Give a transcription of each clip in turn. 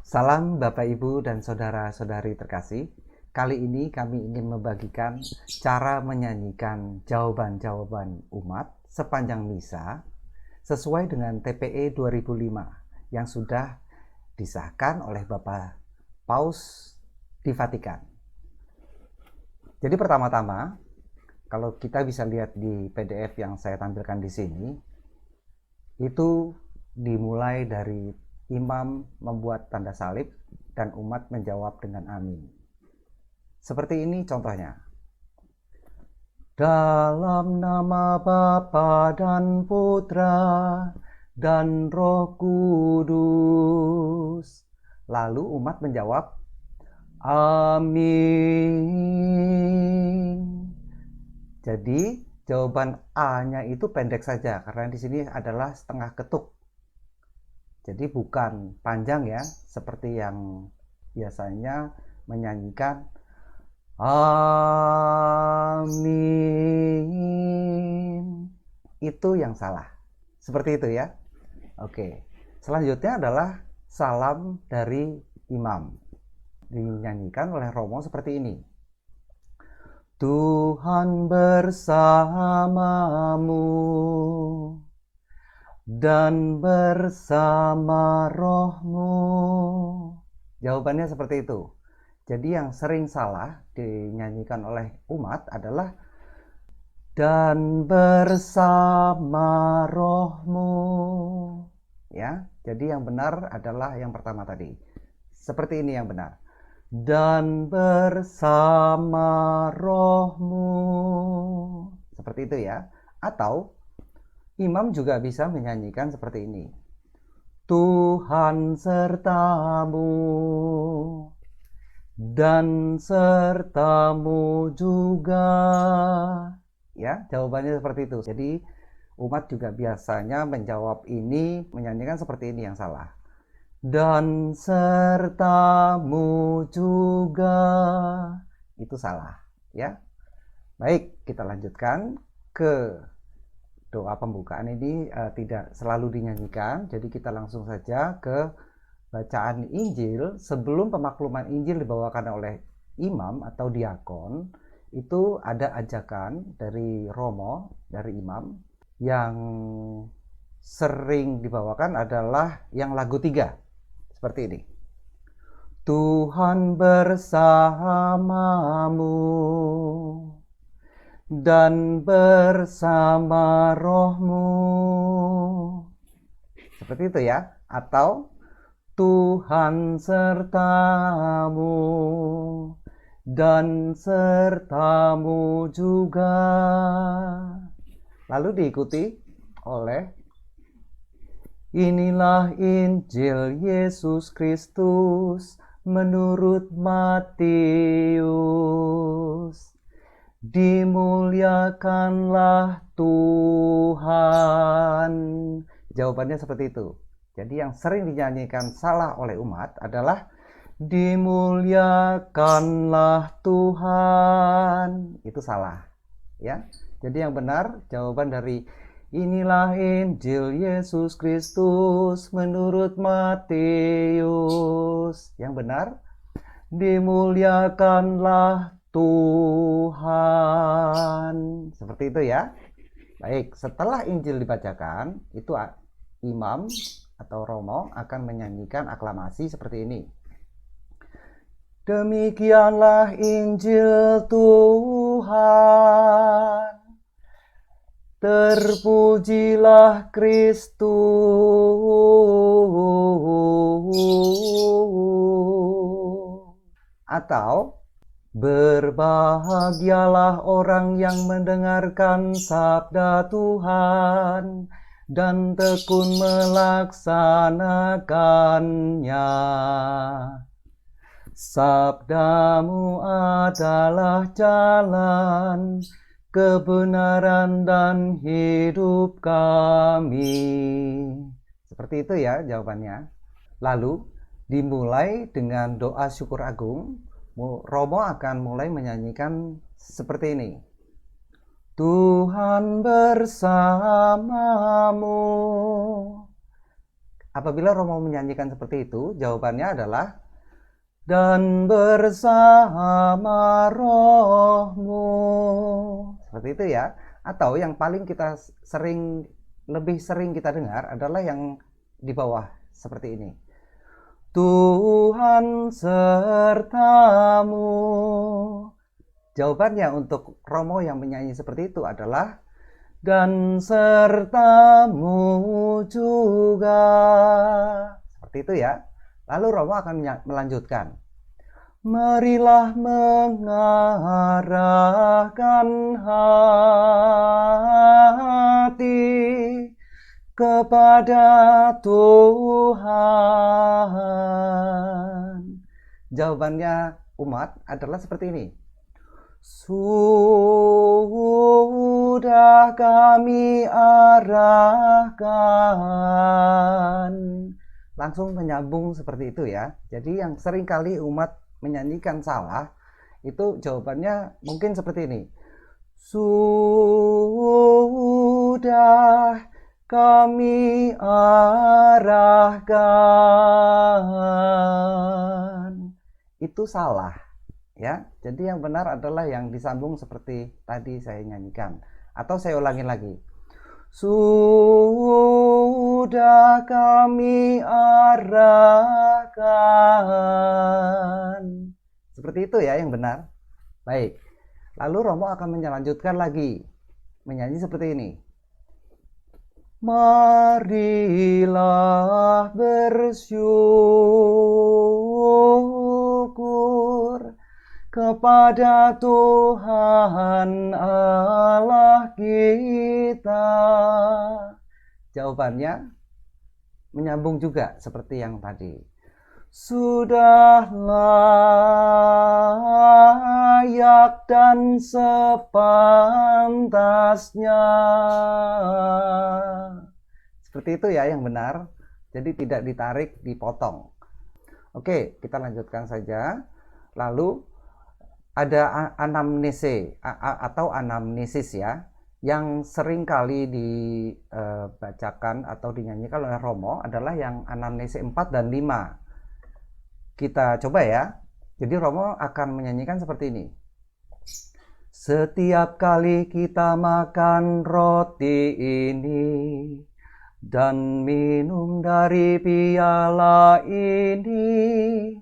Salam Bapak Ibu dan saudara-saudari terkasih. Kali ini kami ingin membagikan cara menyanyikan jawaban-jawaban umat sepanjang misa sesuai dengan TPE 2005 yang sudah disahkan oleh Bapak Paus di Vatikan. Jadi pertama-tama, kalau kita bisa lihat di PDF yang saya tampilkan di sini, itu dimulai dari imam membuat tanda salib dan umat menjawab dengan amin. Seperti ini contohnya. Dalam nama Bapa dan Putra dan Roh Kudus. Lalu umat menjawab amin. Jadi jawaban A-nya itu pendek saja karena di sini adalah setengah ketuk. Jadi bukan panjang ya, seperti yang biasanya menyanyikan amin. Itu yang salah. Seperti itu ya. Oke. Selanjutnya adalah salam dari imam. Dinyanyikan oleh Romo seperti ini. Tuhan bersamamu dan bersama rohmu. Jawabannya seperti itu. Jadi yang sering salah dinyanyikan oleh umat adalah dan bersama rohmu. Ya, jadi yang benar adalah yang pertama tadi. Seperti ini yang benar. Dan bersama rohmu. Seperti itu ya. Atau imam juga bisa menyanyikan seperti ini. Tuhan sertamu dan sertamu juga. Ya, jawabannya seperti itu. Jadi umat juga biasanya menjawab ini, menyanyikan seperti ini yang salah. Dan sertamu juga. Itu salah, ya. Baik, kita lanjutkan ke doa pembukaan ini tidak selalu dinyanyikan, jadi kita langsung saja ke bacaan Injil. Sebelum pemakluman Injil dibawakan oleh imam atau diakon, itu ada ajakan dari Romo, dari imam, yang sering dibawakan adalah yang lagu 3, seperti ini. Tuhan bersamamu dan bersama rohmu. Seperti itu ya. Atau Tuhan sertamu dan sertamu juga. Lalu diikuti oleh inilah Injil Yesus Kristus menurut Matius. Dimuliakanlah Tuhan. Jawabannya seperti itu. Jadi yang sering dinyanyikan salah oleh umat adalah dimuliakanlah Tuhan. Itu salah, ya. Jadi yang benar jawaban dari inilah Injil Yesus Kristus menurut Matius. Yang benar dimuliakanlah Tuhan. Seperti itu ya. Baik, setelah Injil dibacakan, itu imam atau romo akan menyanyikan aklamasi seperti ini. Demikianlah Injil Tuhan. Terpujilah Kristus. Atau berbahagialah orang yang mendengarkan sabda Tuhan dan tekun melaksanakannya. Sabdamu adalah jalan, kebenaran dan hidup kami. Seperti itu ya jawabannya. Lalu dimulai dengan doa syukur agung. Romo akan mulai menyanyikan seperti ini. Tuhan bersamamu. Apabila Romo menyanyikan seperti itu, jawabannya adalah dan bersama rohmu. Seperti itu ya. Atau yang paling kita lebih sering kita dengar adalah yang di bawah seperti ini. Tuhan sertamu. Jawabannya untuk Romo yang menyanyi seperti itu adalah dan sertamu juga. Seperti itu ya. Lalu Romo akan melanjutkan. Marilah mengarahkan hati kepada Tuhan. Jawabannya umat adalah seperti ini. Sudah kami arahkan. Langsung menyambung seperti itu ya. Jadi yang sering kali umat menyanyikan salah, itu jawabannya mungkin seperti ini. Sudah kami arahkan. Itu salah. Ya, jadi yang benar adalah yang disambung seperti tadi saya nyanyikan. Atau saya ulangi lagi. Sudah kami arahkan. Seperti itu ya yang benar. Baik. Lalu Romo akan melanjutkan lagi. Menyanyi seperti ini. Marilah bersyukur kepada Tuhan Allah kita. Jawabannya menyambung juga seperti yang tadi. Sudah layak dan sepantasnya. Seperti itu ya yang benar. Jadi tidak ditarik, dipotong. Oke, kita lanjutkan saja. Lalu ada anamnese atau anamnesis ya, yang sering kali dibacakan atau dinyanyikan oleh Romo adalah yang anamnese 4 dan 5. Kita coba ya. Jadi Romo akan menyanyikan seperti ini. Setiap kali kita makan roti ini dan minum dari piala ini,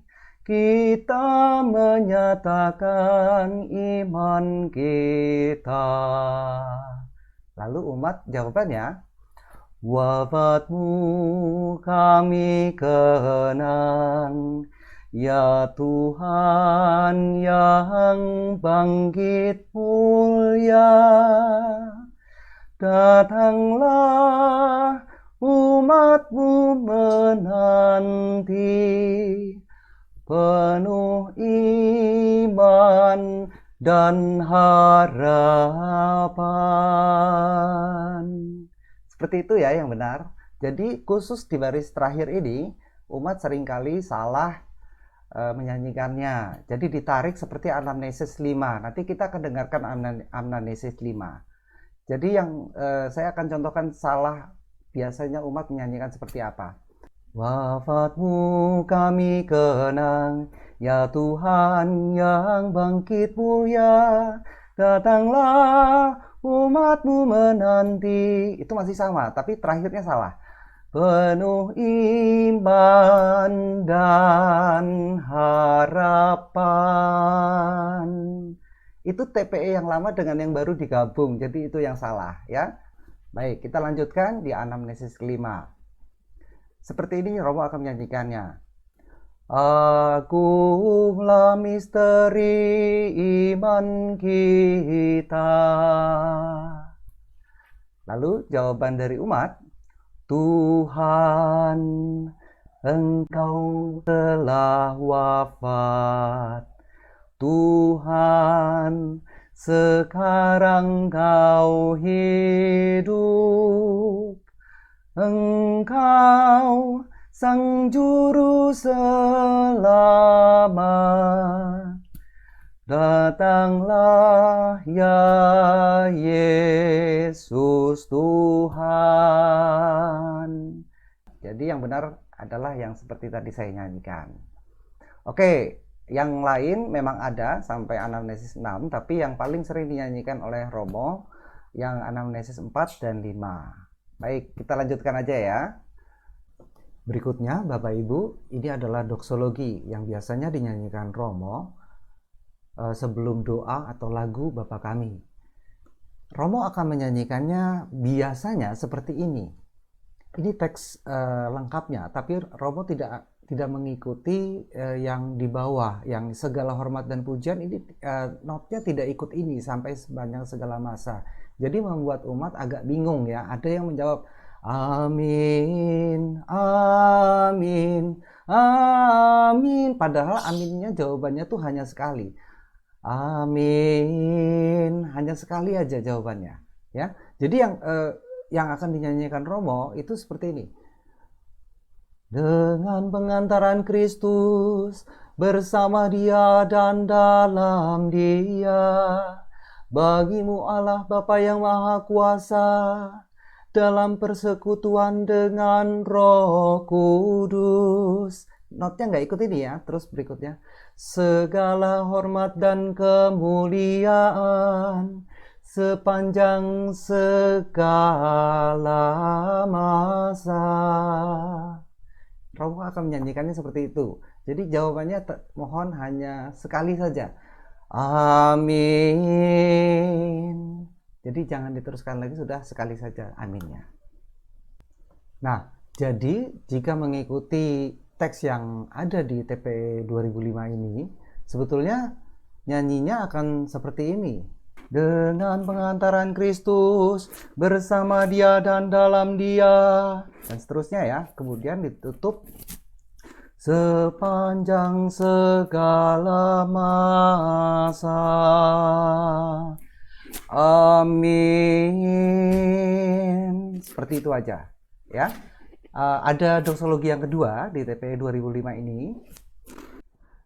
kita menyatakan iman kita. Lalu umat jawabannya, wafatmu kami kenang, ya Tuhan yang bangkit mulia. Datanglah umatmu menanti, penuh iman dan harapan. Seperti itu ya yang benar. Jadi khusus di baris terakhir ini, umat seringkali salah menyanyikannya. Jadi ditarik seperti anamnesis 5. Nanti kita akan dengarkan anamnesis 5. Jadi yang saya akan contohkan salah biasanya umat menyanyikan seperti apa. Wafatmu kami kenang, ya Tuhan yang bangkit mulia. Datanglah umatmu menanti. Itu masih sama, tapi terakhirnya salah. Penuh iman dan harapan. Itu TPE yang lama dengan yang baru digabung, jadi itu yang salah ya. Baik, kita lanjutkan di anamnesis kelima. Seperti ini Romo akan menyanyikannya. Agunglah misteri iman kita. Lalu jawaban dari umat, Tuhan, Engkau telah wafat. Tuhan, sekarang Kau hidup. Engkau Sang Juru Selamat. Datanglah ya Yesus Tuhan. Jadi yang benar adalah yang seperti tadi saya nyanyikan. Oke, yang lain memang ada sampai anamnesis 6, tapi yang paling sering dinyanyikan oleh Romo yang anamnesis 4 dan 5. Baik, kita lanjutkan aja ya. Berikutnya, Bapak Ibu, ini adalah doksologi yang biasanya dinyanyikan Romo sebelum doa atau lagu Bapa Kami. Romo akan menyanyikannya biasanya seperti ini. Ini teks lengkapnya, tapi Romo tidak mengikuti yang di bawah, yang segala hormat dan pujian ini notnya tidak ikut ini sampai sepanjang segala masa. Jadi membuat umat agak bingung ya. Ada yang menjawab amin, amin, amin. Padahal aminnya jawabannya tuh hanya sekali. Amin, hanya sekali aja jawabannya. Ya, jadi yang akan dinyanyikan Romo itu seperti ini. Dengan pengantaran Kristus, bersama Dia dan dalam Dia, bagimu Allah Bapa yang Maha Kuasa, dalam persekutuan dengan Roh Kudus. Notnya nggak ikut ini ya, terus berikutnya. Segala hormat dan kemuliaan sepanjang segala masa. Romo akan menyanyikannya seperti itu. Jadi jawabannya mohon hanya sekali saja. Amin. Jadi jangan diteruskan lagi, sudah sekali saja aminnya. Nah, jadi jika mengikuti teks yang ada di TP 2005 ini, sebetulnya nyanyinya akan seperti ini. Dengan pengantaran Kristus, bersama Dia dan dalam Dia, dan seterusnya ya. Kemudian ditutup sepanjang segala masa. Amin. Seperti itu aja ya. Ada doksologi yang kedua di TP 2005 ini.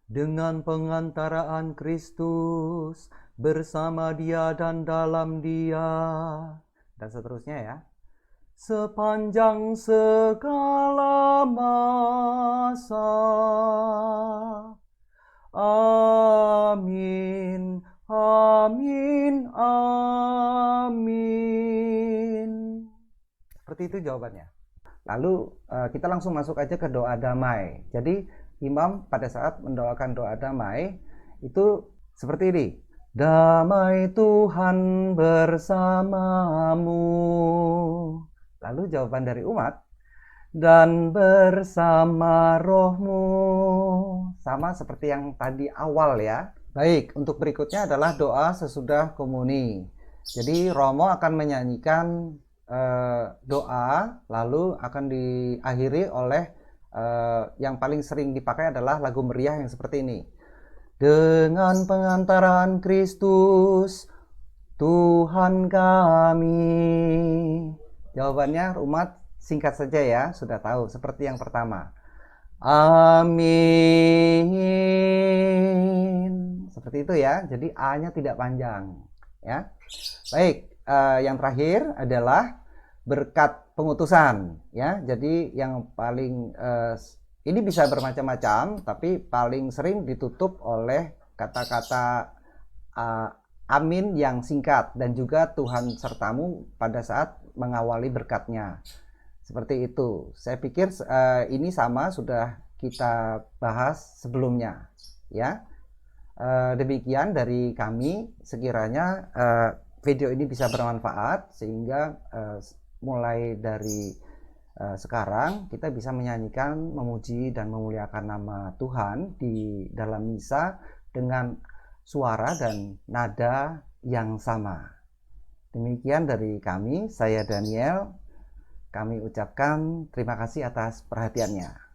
Dengan pengantaraan Kristus, bersama Dia dan dalam Dia, dan seterusnya ya. Sepanjang segala masa. Amin, amin, amin. Seperti itu jawabannya. Lalu kita langsung masuk aja ke doa damai. Jadi imam pada saat mendoakan doa damai itu seperti ini. Damai Tuhan bersamamu. Lalu jawaban dari umat, dan bersama rohmu. Sama seperti yang tadi awal ya. Baik, untuk berikutnya adalah doa sesudah komuni. Jadi Romo akan menyanyikan doa, lalu akan diakhiri oleh yang paling sering dipakai adalah lagu meriah yang seperti ini. Dengan pengantaran Kristus, Tuhan kami. Jawabannya umat singkat saja ya, sudah tahu seperti yang pertama. Amin. Seperti itu ya. Jadi A-nya tidak panjang ya. Baik, yang terakhir adalah berkat pengutusan ya. Jadi yang paling ini bisa bermacam-macam, tapi paling sering ditutup oleh kata-kata amin yang singkat dan juga Tuhan sertamu pada saat mengawali berkatnya. Seperti itu. Saya pikir ini sama sudah kita bahas sebelumnya ya. Demikian dari kami, sekiranya video ini bisa bermanfaat sehingga mulai dari sekarang kita bisa menyanyikan, memuji dan memuliakan nama Tuhan di dalam misa dengan suara dan nada yang sama. Demikian dari kami, saya Daniel. Kami ucapkan terima kasih atas perhatiannya.